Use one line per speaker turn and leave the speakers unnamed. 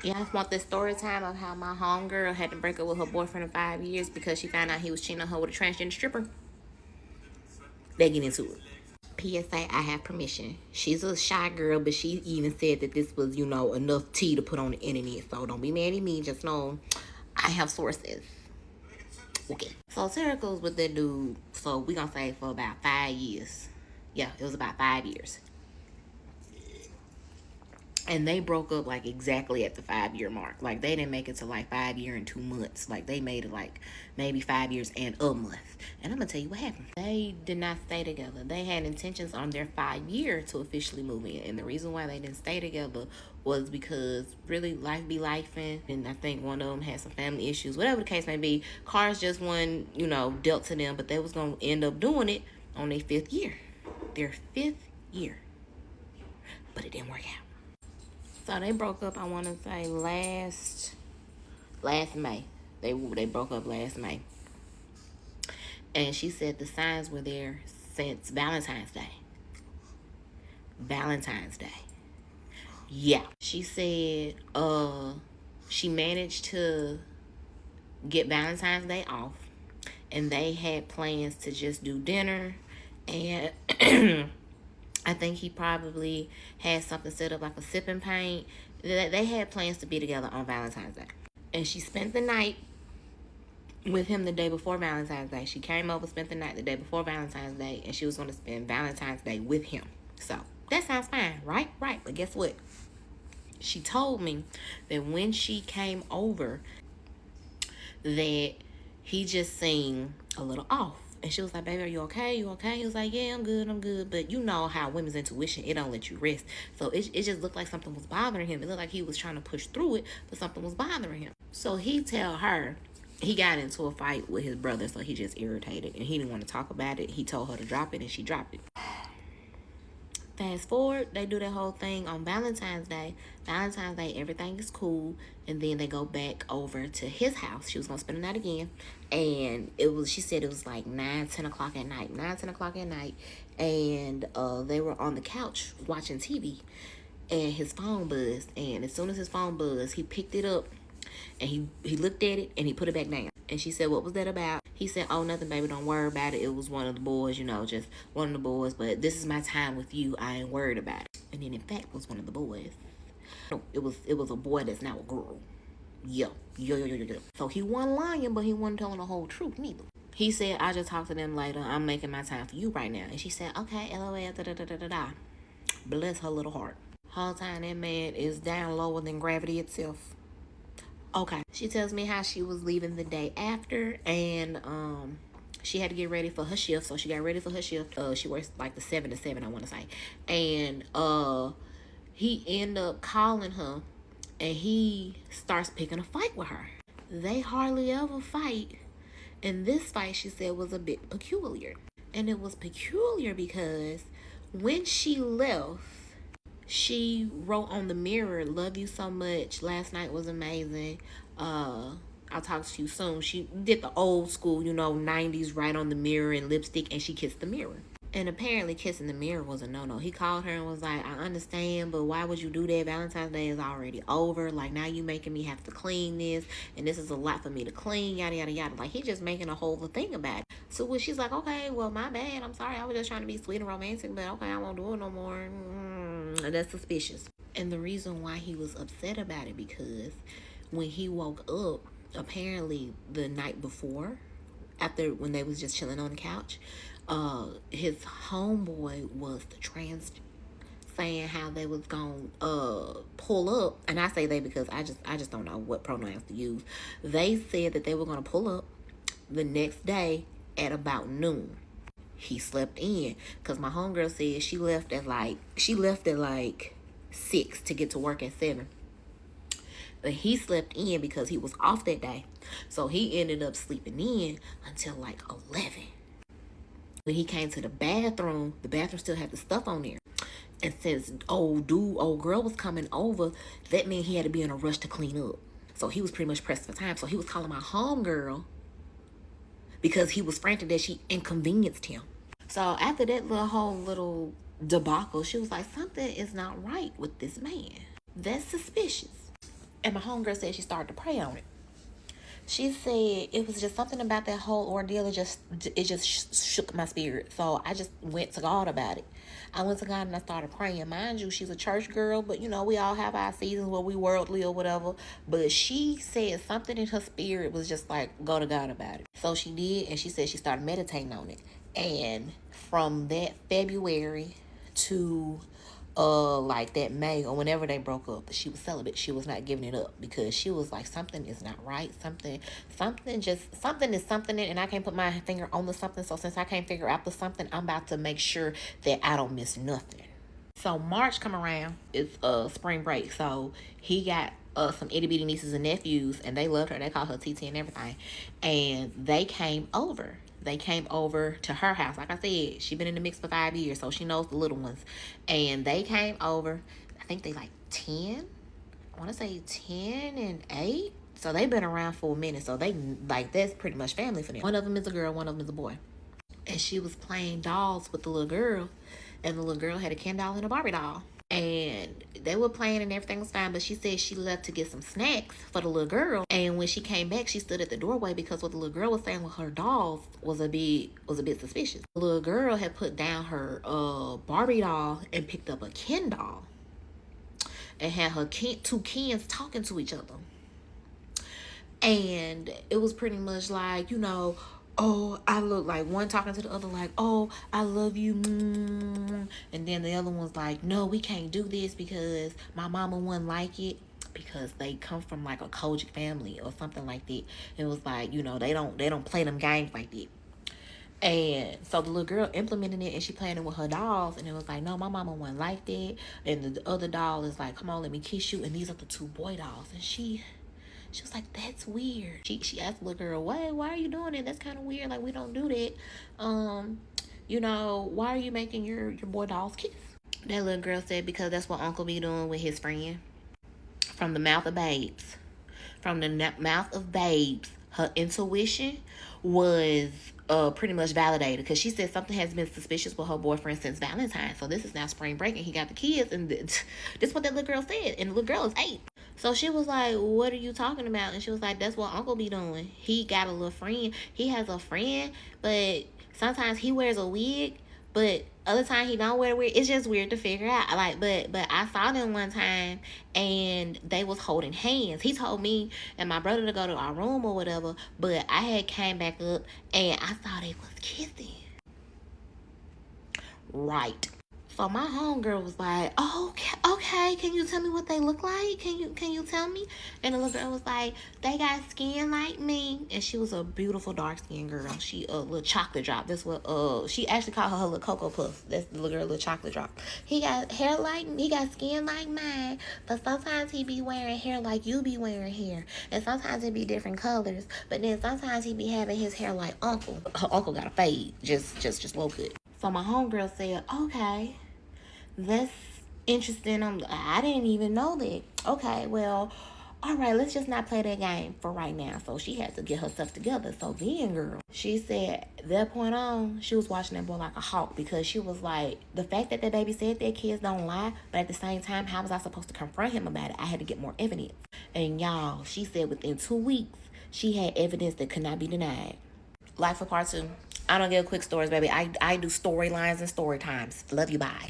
You guys want this story time of how my homegirl had to break up with her boyfriend of 5 years because she found out he was cheating on her with a transgender stripper? They get into it. PSA, I have permission. She's a shy girl, but she even said that this was, enough tea to put on the internet. So don't be mad at me. Just know I have sources. Okay. So Sarah goes with that dude. So we gonna say for about 5 years. Yeah, it was about 5 years. And they broke up like exactly at the 5 year mark. Like they didn't make it to like 5 years and 2 months. Like they made it like maybe 5 years and a month. And I'm gonna tell you what happened. They did not stay together. They had intentions on their 5 year to officially move in. And the reason why they didn't stay together was because really life be lifing. And I think one of them had some family issues. Whatever the case may be, cards just wasn't, dealt to them. But they was gonna end up doing it on their 5th year. Their 5th year. But it didn't work out. So they broke up, I want to say last May. They broke up last May. And she said the signs were there since Valentine's Day. Valentine's Day. Yeah. She said she managed to get Valentine's Day off. And they had plans to just do dinner. And I think he probably had something set up like a sip and paint. They had plans to be together on Valentine's Day. And she spent the night with him the day before Valentine's Day. She came over, spent the night the day before Valentine's Day, and she was going to spend Valentine's Day with him. So that sounds fine, right? Right. But guess what? She told me that when she came over, that he just seemed a little off. And she was like, baby, are you okay? You okay? He was like, yeah, I'm good. But you know how women's intuition, it don't let you rest. So it just looked like something was bothering him. It looked like he was trying to push through it, but something was bothering him. So he tell her he got into a fight with his brother, so he just irritated. And he didn't want to talk about it. He told her to drop it, and she dropped it. Fast forward, they do that whole thing on Valentine's Day. Valentine's Day, everything is cool. And then they go back over to his house. She was going to spend the night again. And she said it was like 9, 10 o'clock at night. 9, 10 o'clock at night. And they were on the couch watching TV. And his phone buzzed. And as soon as his phone buzzed, he picked it up. And he looked at it and he put it back down. And she said, what was that about? He said, oh, nothing, baby. Don't worry about it. It was one of the boys, just one of the boys. But this is my time with you. I ain't worried about it. And then, in fact, it was one of the boys. No, it was a boy that's now a girl. Yo. So he wasn't lying, but he wasn't telling the whole truth neither. He said, I'll just talk to them later. I'm making my time for you right now. And she said, okay, LOL, da-da-da-da-da-da. Bless her little heart. Whole time that man is down lower than gravity itself. Okay. She tells me how she was leaving the day after, and she had to get ready for her shift. So she got ready for her shift. She works like the 7 to 7, I want to say. And he ended up calling her, and he starts picking a fight with her. They hardly ever fight. And this fight, she said, was a bit peculiar. And it was peculiar because when she left, she wrote on the mirror, love you so much. Last night was amazing. I'll talk to you soon. She did the old school, 90s write on the mirror and lipstick, and she kissed the mirror. And apparently kissing the mirror was a no-no. He called her and was like, I understand, but why would you do that? Valentine's Day is already over. Like, now you making me have to clean this, and this is a lot for me to clean, yada, yada, yada. Like, he just making a whole thing about it. So when she's like, okay, well, my bad. I'm sorry. I was just trying to be sweet and romantic, but okay, I won't do it no more. That's suspicious. And the reason why he was upset about it, because when he woke up, apparently the night before, when they was just chilling on the couch, his homeboy was the trans, saying how they was gonna pull up, and I say they because I just don't know what pronouns to use. They said that they were gonna pull up the next day at about noon. He slept in because my homegirl said she left at like 6 to get to work at 7. But he slept in because he was off that day. So he ended up sleeping in until like 11. When he came to the bathroom still had the stuff on there. And since old girl was coming over, that meant he had to be in a rush to clean up. So he was pretty much pressed for time. So he was calling my homegirl because he was frantic that she inconvenienced him. So after that whole little debacle, she was like, something is not right with this man. That's suspicious. And my homegirl said she started to pray on it. She said it was just something about that whole ordeal. It just shook my spirit. So I just went to God about it. I went to God and I started praying. Mind you, she's a church girl, but you know, we all have our seasons where we worldly or whatever. But she said something in her spirit was just like, go to God about it. So she did, and she said she started meditating on it. And from that February to like that May or whenever they broke up, she was celibate. She was not giving it up because she was like, something is not right. Something is something, and I can't put my finger on the something. So since I can't figure out the something, I'm about to make sure that I don't miss nothing. So March come around, it's spring break. So he got some itty bitty nieces and nephews, and they loved her. They called her TT and everything, and they came over. They came over to her house. Like I said, she been in the mix for 5 years, so she knows the little ones. And they came over. I think they like 10. I want to say 10 and 8. So they've been around for a minute. So they like, that's pretty much family for them. One of them is a girl, one of them is a boy. And she was playing dolls with the little girl, and the little girl had a Ken doll and a Barbie doll. And they were playing and everything was fine, but she said she left to get some snacks for the little girl. And when she came back, she stood at the doorway because what the little girl was saying with her dolls was a bit suspicious. The little girl had put down her Barbie doll and picked up a Ken doll and had her two Kens talking to each other. And it was pretty much like, you know, oh, I look like one talking to the other like, oh, I love you. And then the other one's like, no, we can't do this because my mama wouldn't like it, because they come from like a Kojic family or something like that. It was like, you know, they don't play them games like that. And so the little girl implemented it, and she playing it with her dolls, and it was like, no, my mama wasn't like that. And the other doll is like, come on, let me kiss you. And these are the two boy dolls. And she was like, that's weird. She asked the little girl, why are you doing it? That's kind of weird. Like, we don't do that. You know, why are you making your boy dolls kiss? That little girl said, because that's what Uncle be doing with his friend. From the mouth of babes. From the mouth of babes, her intuition was pretty much validated, because she said something has been suspicious with her boyfriend since Valentine's. So this is now spring break, and he got the kids, and this is what that little girl said. And the little girl is 8. So she was like, what are you talking about? And she was like, that's what Uncle be doing. He got a little friend. He has a friend, but sometimes he wears a wig, but other time he don't wear a wig. It's just weird to figure out. Like, but I saw them one time, and they was holding hands. He told me and my brother to go to our room or whatever, but I had came back up, and I saw they was kissing. Right. So my homegirl was like, oh, okay, can you tell me what they look like? Can you tell me? And the little girl was like, they got skin like me. And she was a beautiful dark skinned girl. She a little chocolate drop. That's what she actually called her little Cocoa Puff. That's the little girl, little chocolate drop. He got hair like me, he got skin like mine, but sometimes he be wearing hair like you be wearing hair. And sometimes it be different colors. But then sometimes he be having his hair like Uncle. Her uncle got a fade. Just low cut. So my homegirl said, okay, that's interesting. I didn't even know that. Okay, well, all right, let's just not play that game for right now. So she had to get herself together. So then, girl, she said that point on, she was watching that boy like a hawk, because she was like, the fact that baby said that kids don't lie, but at the same time, how was I supposed to confront him about it? I had to get more evidence. And y'all, she said within 2 weeks, she had evidence that could not be denied. Life of Part 2. I don't give quick stories, baby. I do storylines and story times. Love you, bye.